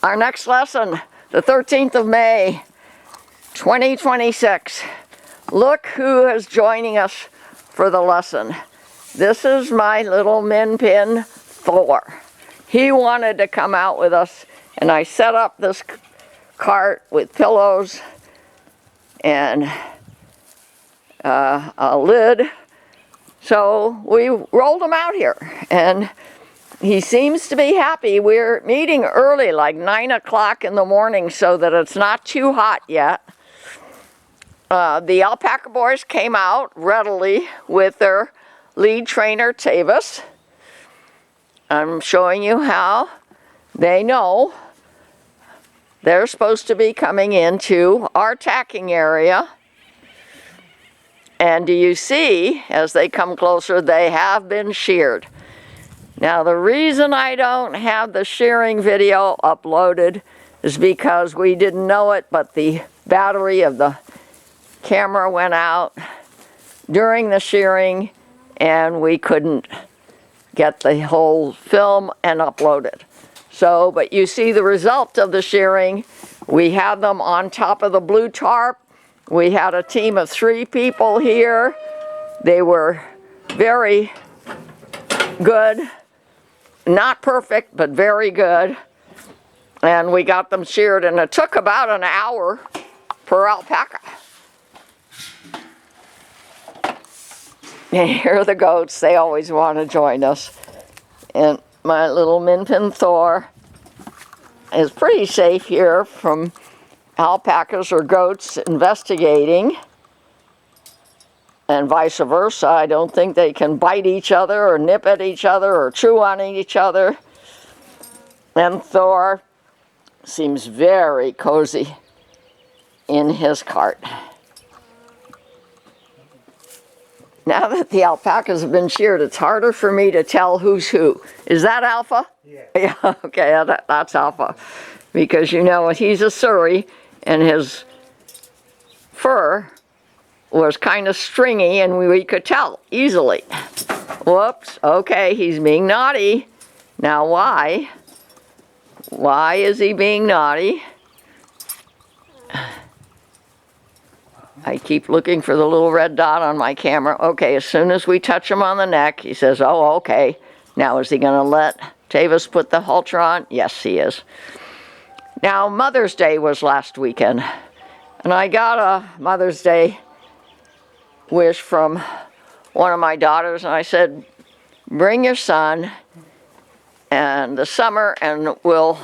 Our next lesson, the 13th of May, 2026. Look who is joining us for the lesson. This is my little min pin, Thor. He wanted to come out with us, and I set up this cart with pillows and a lid. So we rolled him out here, and he seems to be happy. We're meeting early, like 9 o'clock in the morning, so that it's not too hot yet. The alpaca boys came out readily with their lead trainer, Tavis. I'm showing you how they know they're supposed to be coming into our tacking area. And do you see, as they come closer, they have been sheared. Now, the reason I don't have the shearing video uploaded is because we didn't know it, but the battery of the camera went out during the shearing, and we couldn't get the whole film and upload it. So, but you see the result of the shearing. We had them on top of the blue tarp. We had a team of 3 people here. They were very good. Not perfect, but very good. And we got them sheared, and it took about an hour per alpaca. And here are the goats. They always want to join us. And my little min pin Thor is pretty safe here from alpacas or goats investigating. And vice versa. I don't think they can bite each other or nip at each other or chew on each other. And Thor seems very cozy in his cart. Now that the alpacas have been sheared, it's harder for me to tell who's who. Is that Alpha? Yeah. Yeah, okay, that's Alpha. Because you know, he's a Surrey, and his fur was kind of stringy, and we could tell easily. Whoops, okay, he's being naughty. Now why? Why is he being naughty? I keep looking for the little red dot on my camera. Okay, as soon as we touch him on the neck, he says, oh, okay. Now is he gonna let Tavis put the halter on? Yes, he is. Now, Mother's Day was last weekend, and I got a Mother's Day wish from one of my daughters, and I said, bring your son in the summer and we'll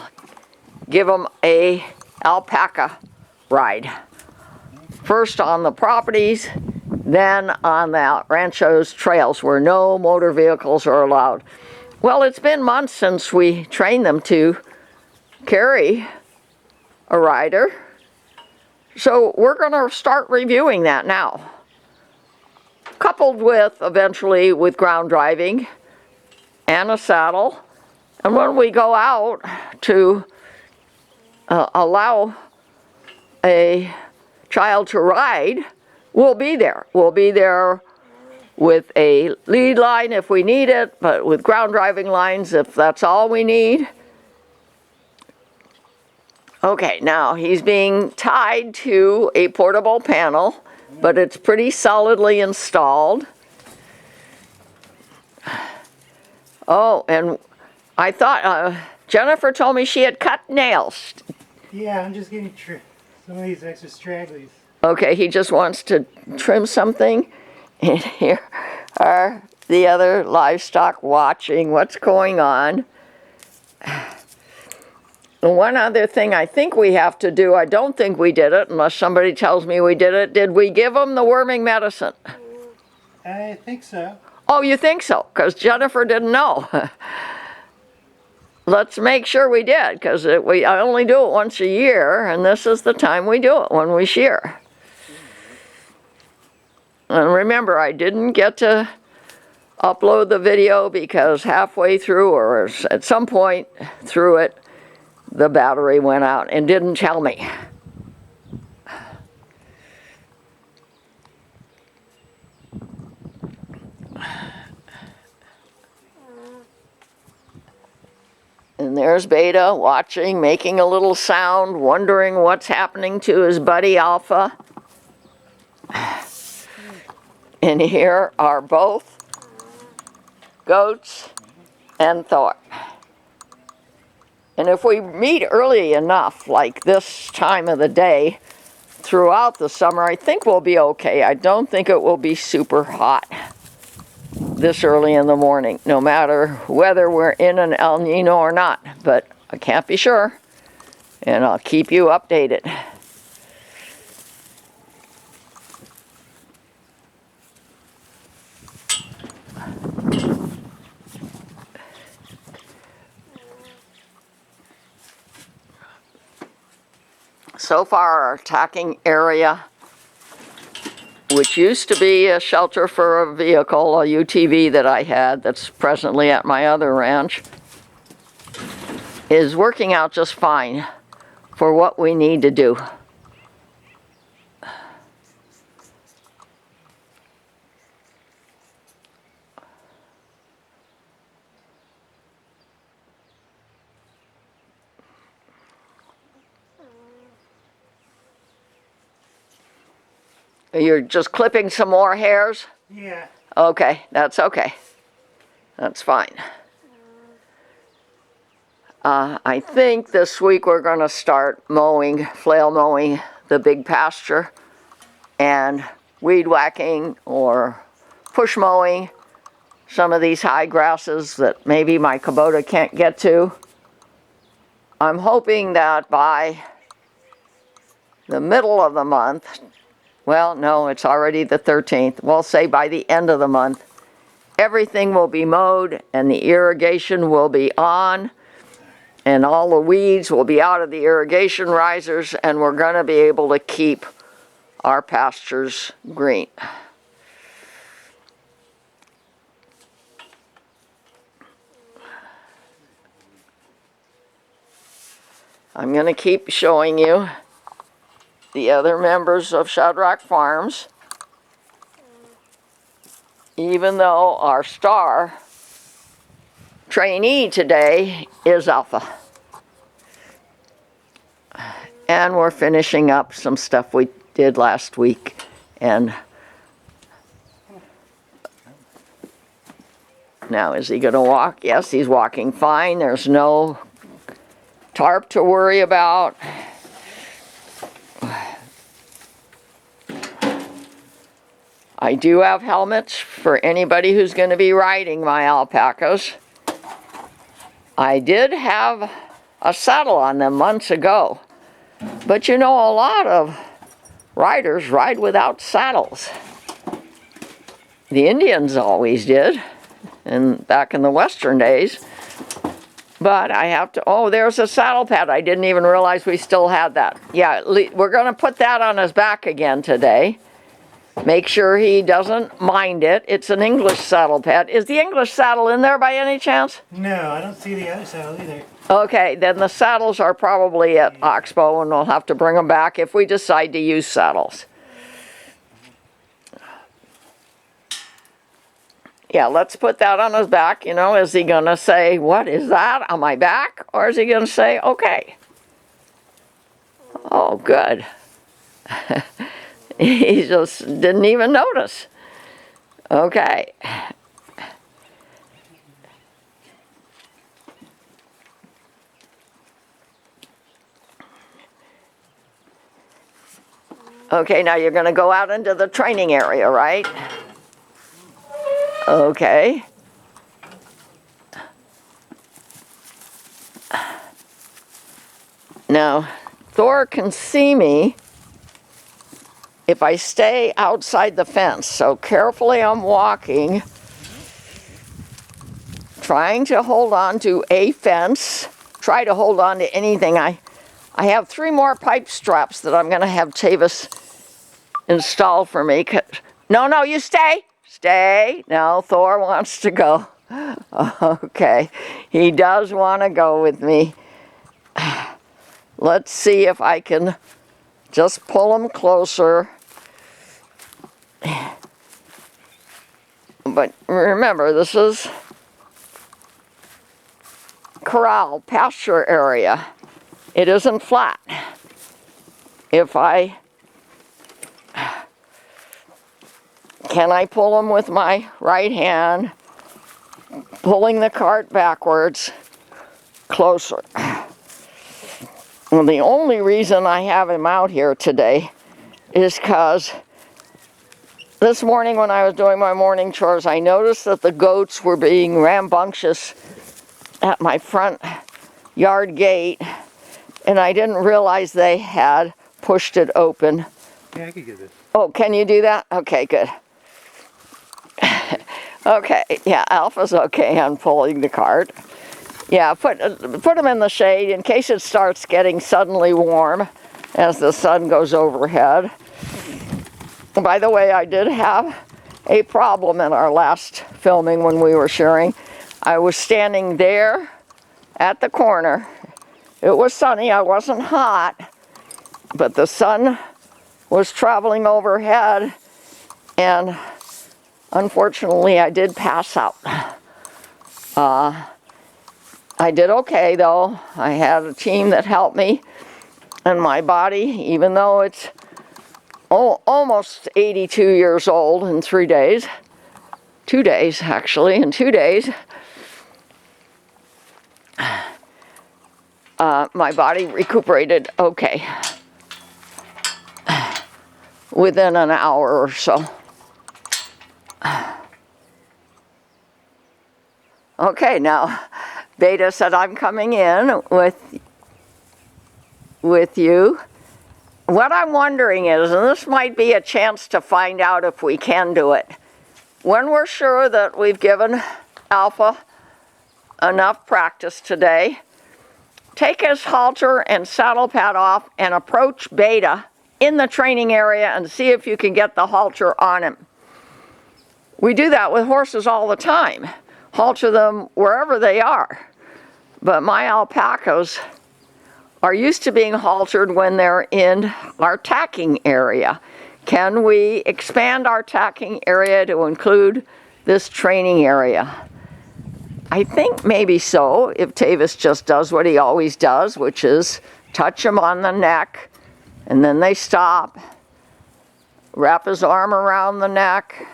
give him a alpaca ride. First on the properties, then on the rancho's trails where no motor vehicles are allowed. Well, it's been months since we trained them to carry a rider, so we're going to start reviewing that now. Coupled with, eventually, with ground driving and a saddle. And when we go out to allow a child to ride, we'll be there. We'll be there with a lead line if we need it, but with ground driving lines if that's all we need. Okay, now he's being tied to a portable panel, but it's pretty solidly installed. Oh, and I thought Jennifer told me she had cut nails. Yeah, I'm just getting some of these extra stragglies. Okay, he just wants to trim something. And here are the other livestock watching what's going on. One other thing I think we have to do, I don't think we did it, unless somebody tells me we did it. Did we give them the worming medicine? I think so. Oh, you think so? Because Jennifer didn't know. Let's make sure we did, because I only do it once a year, and this is the time we do it, when we shear. And remember, I didn't get to upload the video because halfway through, or at some point through it, the battery went out and didn't tell me. And there's Beta watching, making a little sound, wondering what's happening to his buddy Alpha. And here are both Goats and Thor. And if we meet early enough, like this time of the day, throughout the summer, I think we'll be okay. I don't think it will be super hot this early in the morning, no matter whether we're in an El Nino or not. But I can't be sure, and I'll keep you updated. So far, our attacking area, which used to be a shelter for a vehicle, a UTV that I had that's presently at my other ranch, is working out just fine for what we need to do. You're just clipping some more hairs? Yeah. Okay, that's okay. That's fine. I think this week we're going to start mowing, flail mowing the big pasture and weed whacking or push mowing some of these high grasses that maybe my Kubota can't get to. I'm hoping that by the middle of the month, well, no, it's already the 13th. We'll say by the end of the month, everything will be mowed and the irrigation will be on and all the weeds will be out of the irrigation risers and we're going to be able to keep our pastures green. I'm going to keep showing you the other members of Shadrach Farms, even though our star trainee today is Alpha. And we're finishing up some stuff we did last week. And now, is he going to walk? Yes, he's walking fine. There's no tarp to worry about. I do have helmets for anybody who's going to be riding my alpacas. I did have a saddle on them months ago, but you know, a lot of riders ride without saddles. The Indians always did, and back in the Western days. But I have to, oh, there's a saddle pad. I didn't even realize we still had that. Yeah, we're going to put that on his back again today. Make sure he doesn't mind it. It's an English saddle pad. Is the English saddle in there by any chance? No, I don't see the other saddle either. Okay, then the saddles are probably at Oxbow, and we'll have to bring them back if we decide to use saddles. Yeah, let's put that on his back. You know, is he going to say, what is that on my back? Or is he going to say, okay. Oh, good. He just didn't even notice. Okay. Okay, now you're going to go out into the training area, right? Okay. Now, Thor can see me if I stay outside the fence. So carefully I'm walking, trying to hold on to a fence, try to hold on to anything. I have 3 more pipe straps that I'm going to have Tavis install for me. No, you stay. Stay. No, Thor wants to go. Okay, he does want to go with me. Let's see if I can just pull him closer. But remember, this is corral pasture area. It isn't flat. Can I pull them with my right hand, pulling the cart backwards, closer. Well, the only reason I have him out here today is because this morning when I was doing my morning chores, I noticed that the goats were being rambunctious at my front yard gate, and I didn't realize they had pushed it open. Yeah, I could get this. Oh, can you do that? Okay, good. Okay, yeah, Alpha's okay on pulling the cart. Yeah, put them in the shade in case it starts getting suddenly warm as the sun goes overhead. By the way, I did have a problem in our last filming when we were sharing. I was standing there at the corner. It was sunny, I wasn't hot, but the sun was traveling overhead, and unfortunately I did pass out. I did okay though. I had a team that helped me, and my body, even though it's almost 82 years old in 3 days, 2 days actually, in 2 days, my body recuperated okay within an hour or so. Okay, now Beta said I'm coming in with you. What I'm wondering is, and this might be a chance to find out if we can do it, when we're sure that we've given Alpha enough practice today, take his halter and saddle pad off and approach Beta in the training area and see if you can get the halter on him. We do that with horses all the time. Halter them wherever they are. But my alpacas are used to being haltered when they're in our tacking area. Can we expand our tacking area to include this training area? I think maybe so, if Tavis just does what he always does, which is touch him on the neck, and then they stop, wrap his arm around the neck.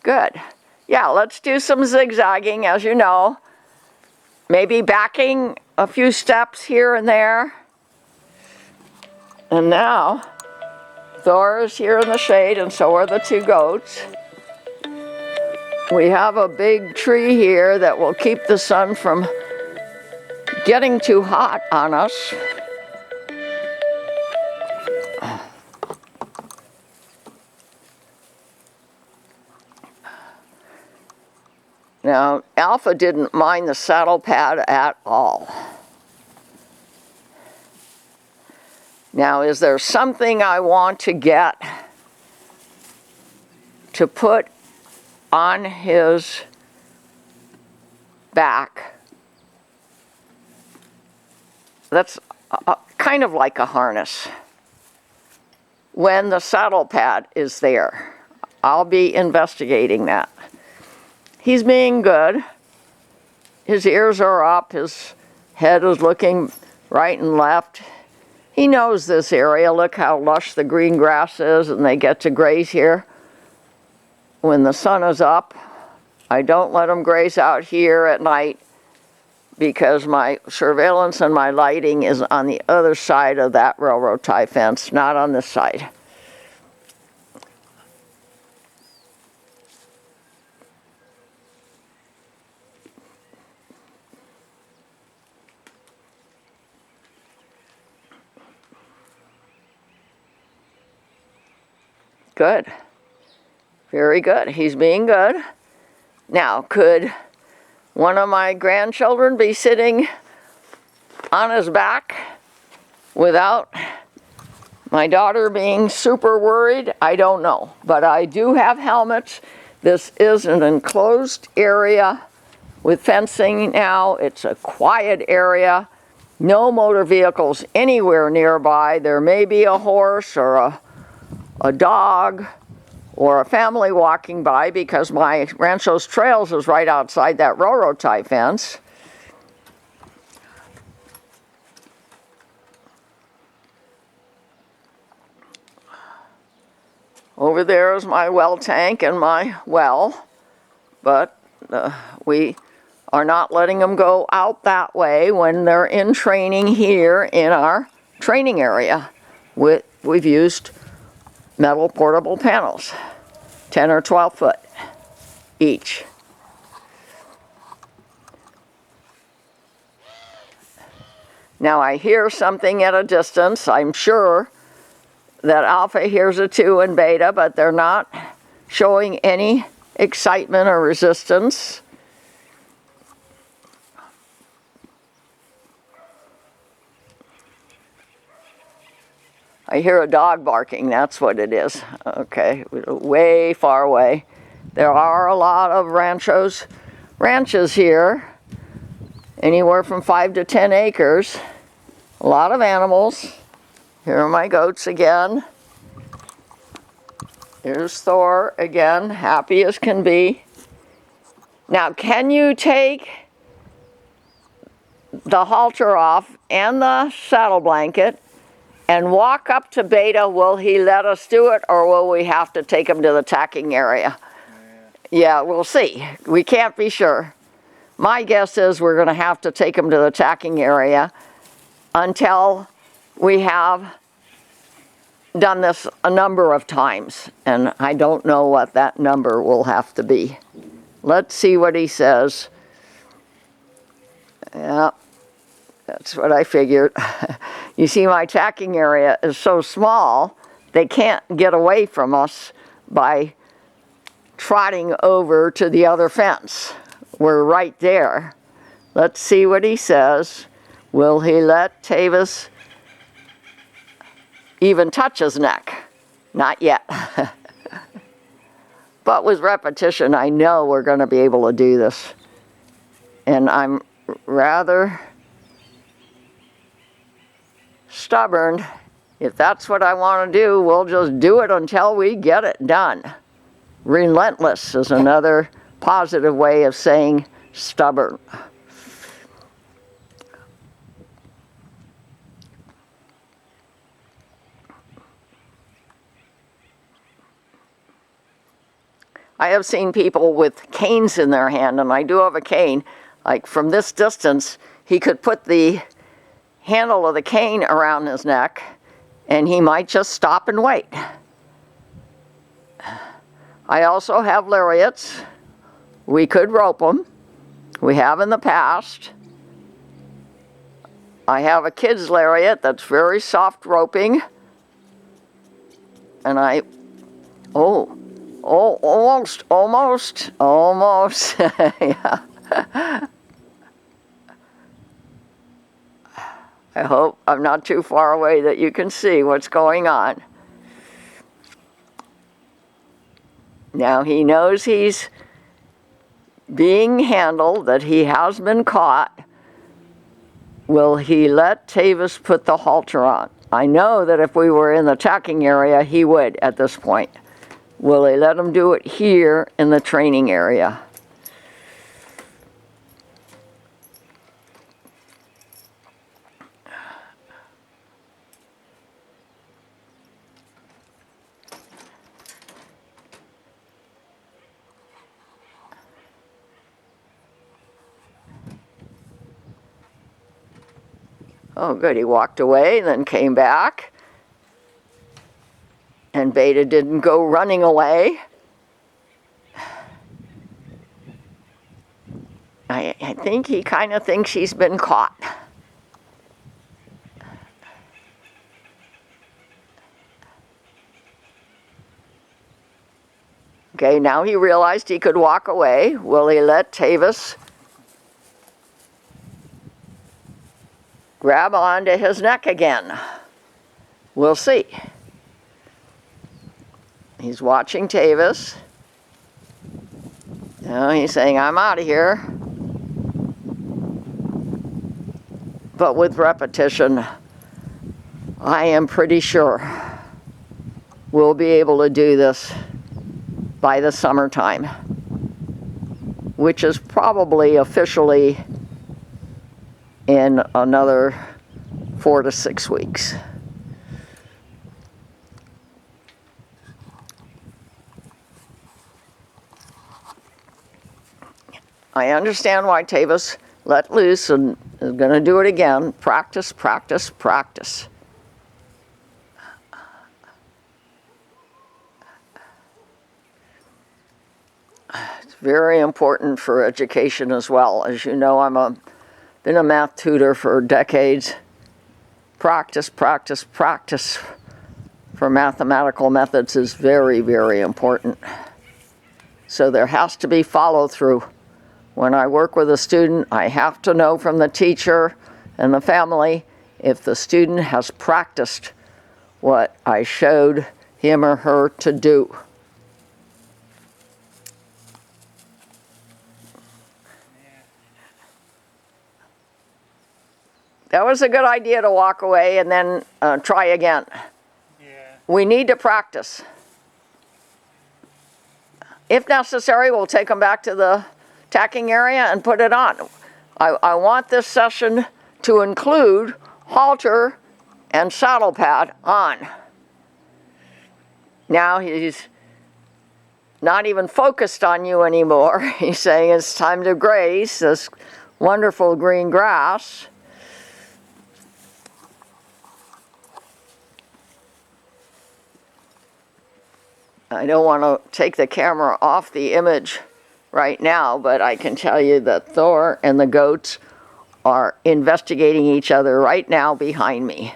Good. Yeah, let's do some zigzagging, as you know. Maybe backing a few steps here and there. And now, Thor is here in the shade, and so are the two goats. We have a big tree here that will keep the sun from getting too hot on us. Now, Alpha didn't mind the saddle pad at all. Now, is there something I want to get to put on his back? That's kind of like a harness. When the saddle pad is there, I'll be investigating that. He's being good. His ears are up, his head is looking right and left. He knows this area. Look how lush the green grass is, and they get to graze here. When the sun is up, I don't let him graze out here at night because my surveillance and my lighting is on the other side of that railroad tie fence, not on this side. Good. Very good. He's being good. Now, could one of my grandchildren be sitting on his back without my daughter being super worried? I don't know. But I do have helmets. This is an enclosed area with fencing now. It's a quiet area. No motor vehicles anywhere nearby. There may be a horse or a dog or a family walking by, because my Rancho's Trails is right outside that railroad tie fence. Over there is my well tank and my well, but we are not letting them go out that way when they're in training here in our training area. We've used metal portable panels, 10 or 12 foot each. Now I hear something at a distance. I'm sure that Alpha hears it too and Beta, but they're not showing any excitement or resistance. I hear a dog barking, that's what it is. Okay, way far away. There are a lot of ranches here, anywhere from 5 to 10 acres. A lot of animals. Here are my goats again. Here's Thor again, happy as can be. Now, can you take the halter off and the saddle blanket and walk up to Beta? Will he let us do it, or will we have to take him to the tacking area? Yeah, we'll see. We can't be sure. My guess is we're going to have to take him to the tacking area until we have done this a number of times, and I don't know what that number will have to be. Let's see what he says. Yeah, that's what I figured. You see, my tacking area is so small, they can't get away from us by trotting over to the other fence. We're right there. Let's see what he says. Will he let Tavis even touch his neck? Not yet. But with repetition, I know we're going to be able to do this. And I'm rather stubborn. If that's what I want to do, we'll just do it until we get it done. Relentless is another positive way of saying stubborn. I have seen people with canes in their hand, and I do have a cane. Like from this distance, he could put the handle of the cane around his neck, and he might just stop and wait. I also have lariats. We could rope them. We have in the past. I have a kid's lariat that's very soft roping. And almost. Yeah. I hope I'm not too far away that you can see what's going on. Now he knows he's being handled, that he has been caught. Will he let Tavis put the halter on? I know that if we were in the tacking area, he would at this point. Will he let him do it here in the training area? Oh, good. He walked away, then came back. And Beta didn't go running away. I think he kind of thinks he's been caught. Okay, now he realized he could walk away. Will he let Tavis grab onto his neck again? We'll see. He's watching Tavis. Now he's saying, I'm out of here. But with repetition, I am pretty sure we'll be able to do this by the summertime, which is probably officially in another 4 to 6 weeks. I understand why Tavis let loose and is going to do it again. Practice, practice, practice. It's very important for education as well. As you know, been a math tutor for decades. Practice, practice, practice for mathematical methods is very, very important. So there has to be follow through. When I work with a student, I have to know from the teacher and the family if the student has practiced what I showed him or her to do. That was a good idea to walk away and then try again. Yeah. We need to practice. If necessary, we'll take them back to the tacking area and put it on. I want this session to include halter and saddle pad on. Now he's not even focused on you anymore. He's saying it's time to graze this wonderful green grass. I don't want to take the camera off the image right now, but I can tell you that Thor and the goats are investigating each other right now behind me.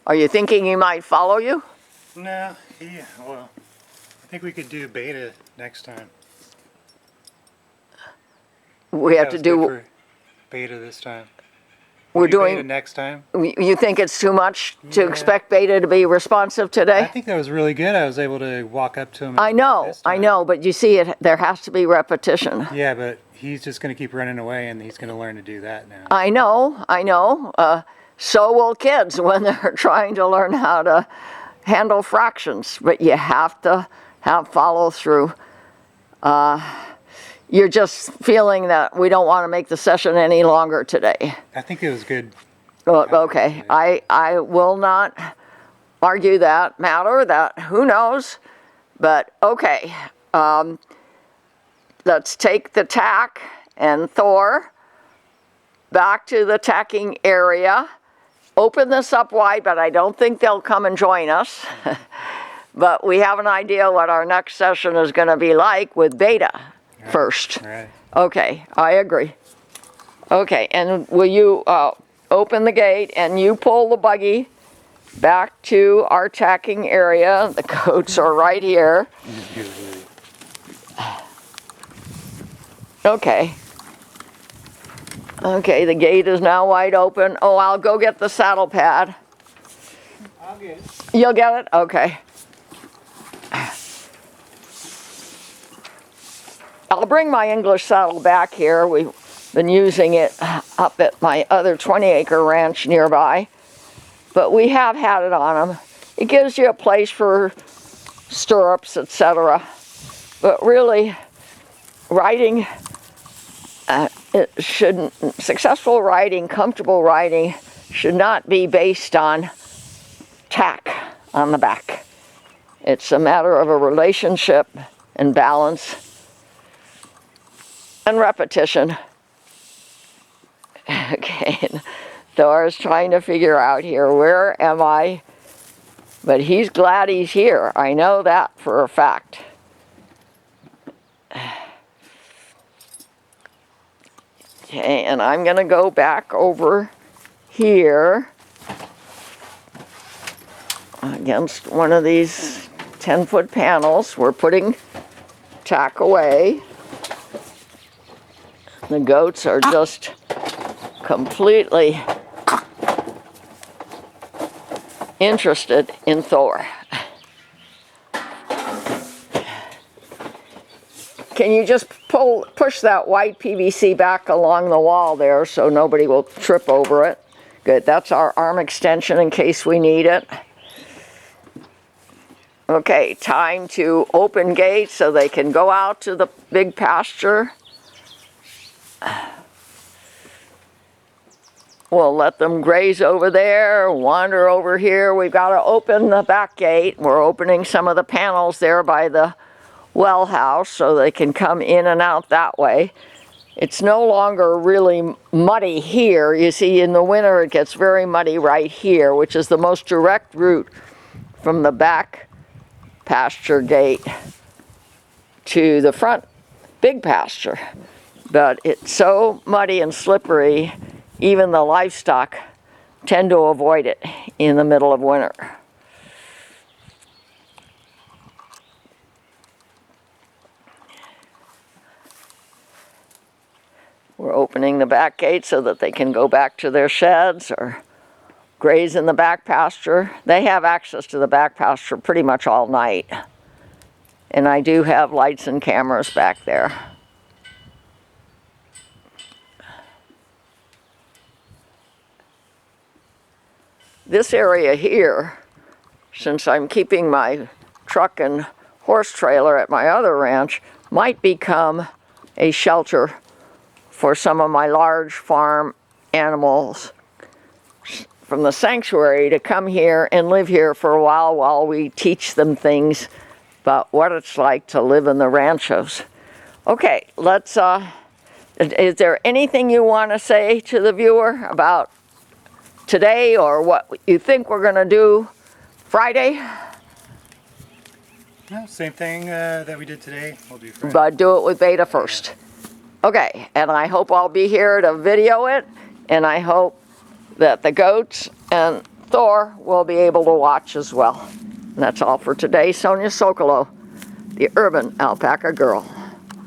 Are you thinking he might follow you? No, well, I think we could do beta next time. We have That to was do, good for beta this time. we're Do beta doing, next time. you think it's too much to Yeah. expect Beta to be responsive I today? think that was really good. I was able to walk up to him. I know, this I time. know, but you see, there has to be repetition. Yeah, but he's just going to keep running away, and he's going to learn to do that now. I know. So will kids when they're trying to learn how to handle fractions, but you have to have follow through. You're just feeling that we don't want to make the session any longer today. I think it was good. Okay, I will not argue that matter, that who knows, but okay. Let's take the tack and Thor back to the tacking area. Open this up wide, but I don't think they'll come and join us. But we have an idea what our next session is going to be like with Beta first. All right. Okay, I agree. Okay, and will you open the gate and you pull the buggy back to our tacking area? The goats are right here. Okay. Okay, the gate is now wide open. Oh, I'll go get the saddle pad. I'll get it. You'll get it? Okay. I'll bring my English saddle back here. We've been using it up at my other 20-acre ranch nearby. But we have had it on them. It gives you a place for stirrups, etc. But really, riding, successful riding, comfortable riding should not be based on tack on the back. It's a matter of a relationship and balance and repetition. Okay, Thor's trying to figure out here, where am I? But he's glad he's here. I know that for a fact. Okay, and I'm going to go back over here against one of these 10-foot panels. We're putting tack away. The goats are just completely interested in Thor. Can you just push that white PVC back along the wall there so nobody will trip over it? Good, that's our arm extension in case we need it. Okay, time to open gates so they can go out to the big pasture. We'll let them graze over there, wander over here. We've got to open the back gate. We're opening some of the panels there by the well house so they can come in and out that way. It's no longer really muddy here. You see, in the winter it gets very muddy right here, which is the most direct route from the back pasture gate to the front big pasture. But it's so muddy and slippery, even the livestock tend to avoid it in the middle of winter. We're opening the back gate so that they can go back to their sheds or graze in the back pasture. They have access to the back pasture pretty much all night. And I do have lights and cameras back there. This area here, since I'm keeping my truck and horse trailer at my other ranch, might become a shelter for some of my large farm animals from the sanctuary to come here and live here for a while we teach them things about what it's like to live in the ranchos. Okay, let's, is there anything you want to say to the viewer about today or what you think we're going to do Friday? No, same thing that we did today. We'll do Friday. But do it with Beta first. Okay, and I hope I'll be here to video it, and I hope that the goats and Thor will be able to watch as well. And that's all for today. Sonia Sokolow, the Urban Alpaca Girl.